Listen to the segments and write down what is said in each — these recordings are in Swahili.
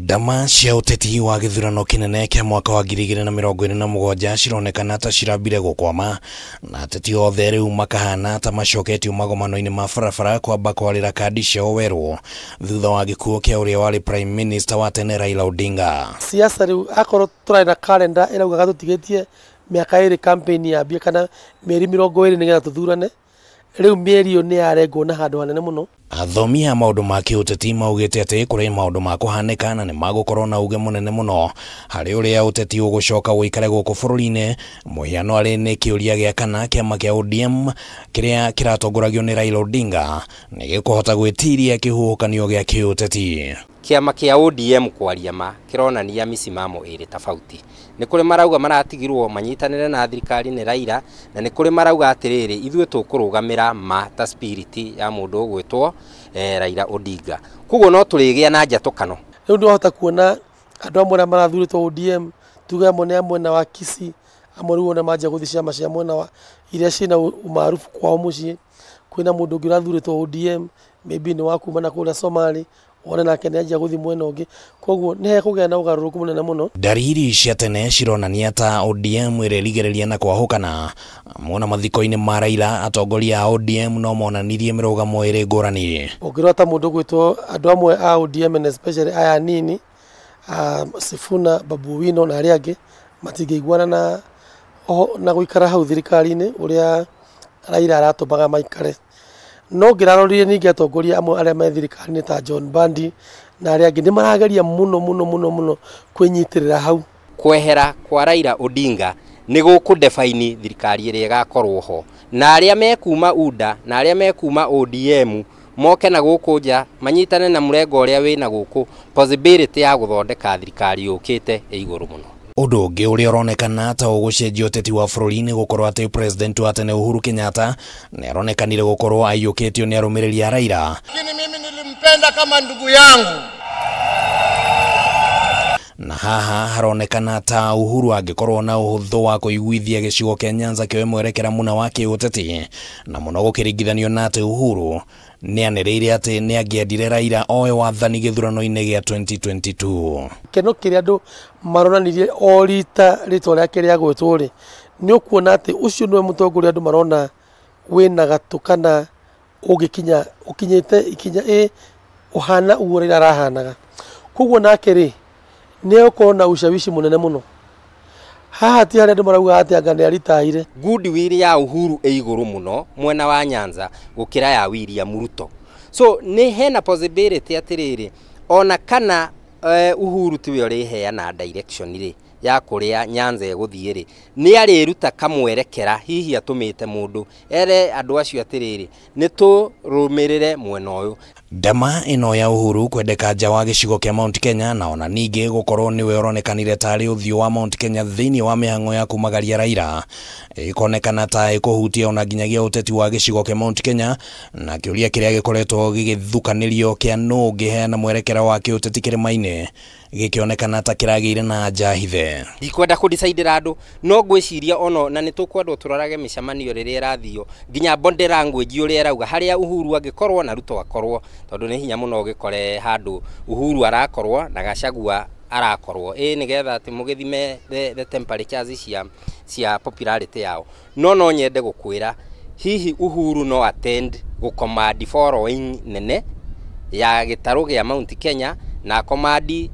Ndama cia uteti wa githurano kinene kia mwaka wa 2027 cironekana ta cirambire gukwama, na ateti othe riu makahana ta macoketio magomano-ini ma barabara kwamba kwarira kandi ciao werwo thutha wa gikuo kia uria wari prime minister wa tene Raila Odinga. Siasa riu akorwo turai na calendar iraugaga tutigetie miaka iri campaign yambie kana mieri 20 nigetha tuthurane. Riu mieri yo ni yarengwo na handu hanene muno. Athomi a maundu ma kiuteti maugite ati kuri maundu ma kuhanika na ni magukorwo na uge munene muno hari uria uteti ugucoka guikare guku bururi-ini. Muhiano ari ni kiuria gia kana kiama kia ODM kiria kiratongoragio ni Raila Odinga ni gikuhota gwitiria kihuhukanio gia kiuteti. Kiama kia ODM kwaria ma kironania misimamo iri tofauti. Ni kuri marauga maratigirwo manyitanire na thirikari ni Raila, na ni kuri marauga atiriri ithue tukurugamira ma ta spirit ya mundu gwitwo Raila Odinga. Kuguo no turigia na njatukano. Riu ndio hota kuona andu amwe marathuritwo ODM tuge amwe ni amwe na wa Kisii, amwe riu na manja guthicia macia mwena wa iria cina umaarufu kwao mucii. Kwina mundu ungi urathuritwo ODM maybe ni wa kuma na kula Somali, wona nake ni ajia guthi mwena ungi, koguo ni hekugea na ugaruruku munene muno. Dariri cia tene cironania ta ODM irerigereria na kwahukana. Mona mathiko-ini ma Raila atongoria a ODM no monanirie mirugamo iri ngurani. Ungirwa ta mundu gwitwo andu amwe a ODM and especially aya nini Sifuna, Babu Wino na aria angi matingeiguana na guikara hau thirikari-ini uria Raila aratumaga maikare. No ngirarorire ningi atongoria amwe aria me thirikari-ini ta John Bandi na aria angi ni marageria muno kwinyitirira hau. Kwehera kwa Raila Odinga ni gukudefine thirikari iria igakorwo ho, na aria mekuma UDA na aria mekuma ODM moke na guku nja manyitane na murengo uria wina guku possibility ya guthondeka thirikari yukite iguru muno. Undu ungi uria uronekana ta ugucenjia uteti wa bururi-ini gukorwo ati president wa tene Uhuru Kenyatta ni aronekanire gukorwo aiyukitio ni arumiriri a Raila. Lakini mimi nilimpenda kama ndugu yangu. Na haha haronekana ta Uhuru angikorwo na uhuthu wa kuiguithia gicigo kia Nyanza kioe mwerekera muna wa kiuteti, na muno gukiringithanio na ati Uhuru ni aniriire ati ni angiendire Raila oe wathani githurano-ini gia 2022. Keno kiria andu maronanirie o rita ritwa riake ria gwitwo ri ni ukuona ati ucio niwe mutongoria andu marona wina gatu kana ukinyite ikinya uhana uguo Raila arahanaga. Koguo nake ri ni ukorwo na ushawishi munene muno. Haha ti hari andu marauga ati anga ni aritaire. Goodwill ya Uhuru iguru muno mwena wa Nyanza gukira ya William Ruto. So ni hena possibility atiriri ona kana Uhuru tiwe uri heana direction ri ya kuria Nyanza eguthie ri ni ariruta kamwerekera hihi atumite mundu ere andu acio atiriri ni turumirire mwena uyu. Ndama ino ya Uhuru kwendeka nja wa gicigo kia Mount Kenya na ona ningi gukorwo niwe uronekanire tari uthio wa Mount Kenya thiini wa mihango ya kumagaria Raila ikonekana ta ikuhutia ona nginyagia uteti wa gicigo kia Mount Kenya, na kiuria kiria gikoretwo gigithukanirio kia no ngiheana mwerekera wa kiuteti kirima-ini gikionekana ta kiragire na njahithe. Ndikwenda kudicidira andu no gwiciria ono na nitukwenda turarage micamanio riria irathio nginya body language uria irauga haria Uhuru angikorwo na Ruto akorwo, tondu ni hinya muno gikore handu Uhuru arakorwo na Gachagua arakorwo nigetha ati mugithime the temperatures cia popularity yao. No nyende gukwira hihi Uhuru no attend gucommand following nene ya gitaru gia Mount Kenya na command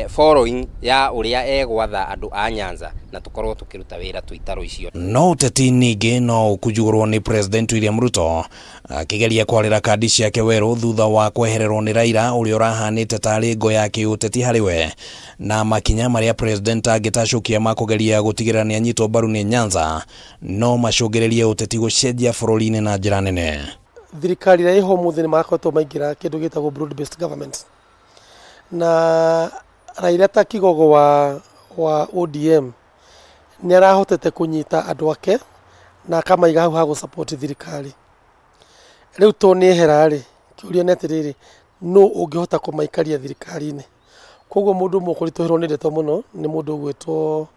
following ya uria egwatha andu a Nyanza na tukorwo tukiruta wira tuitaro icio. No uteti ningi no ukujugurwo ni president William Ruto akigeria kwarira kandi ciake weru thutha wa kwehererwo ni Raila uria urahanite tari ngo ya kiuteti hariwe, na makinya maria president agitacukia makugeria gutigira ni anyitwo mbaru ni Nyanza no macungererie uteti gucenjia bururi-ini na njira nene. Thirikari ya iho muthi ni marakoretwo maingira kindu gitagwo broad based government, na Raila ta kigogo wa ODM ni arahotete kunyita andu ake na akamaiga hau ha gusupport thirikari. Riu to ni herari kiuria netiriri no ungihota kumaikaria thirikari-ini. Koguo mundu mukuritoherwo ni ndeto muno ni mundu gwitwo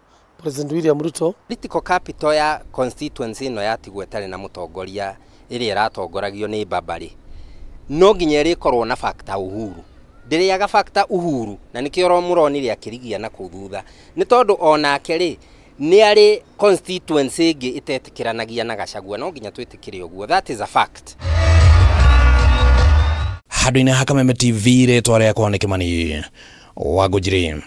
President William Ruto. Political capital ya constituency no yatigwo etari na mutongoria iria iratongoragio ni Babari no nginya rikorwo na factor Uhuru ndiriaga factor Uhuru na nikio ro muronire akirigia na kuthutha ni tondu onake ri ni ari constituency ingi itetikiranagia na Gachagua no nginya twitikire uguo. That is a fact. Handũ-inĩ ha Kameme TV ritwa rĩakwa nĩ Kimani Wangũnjiri.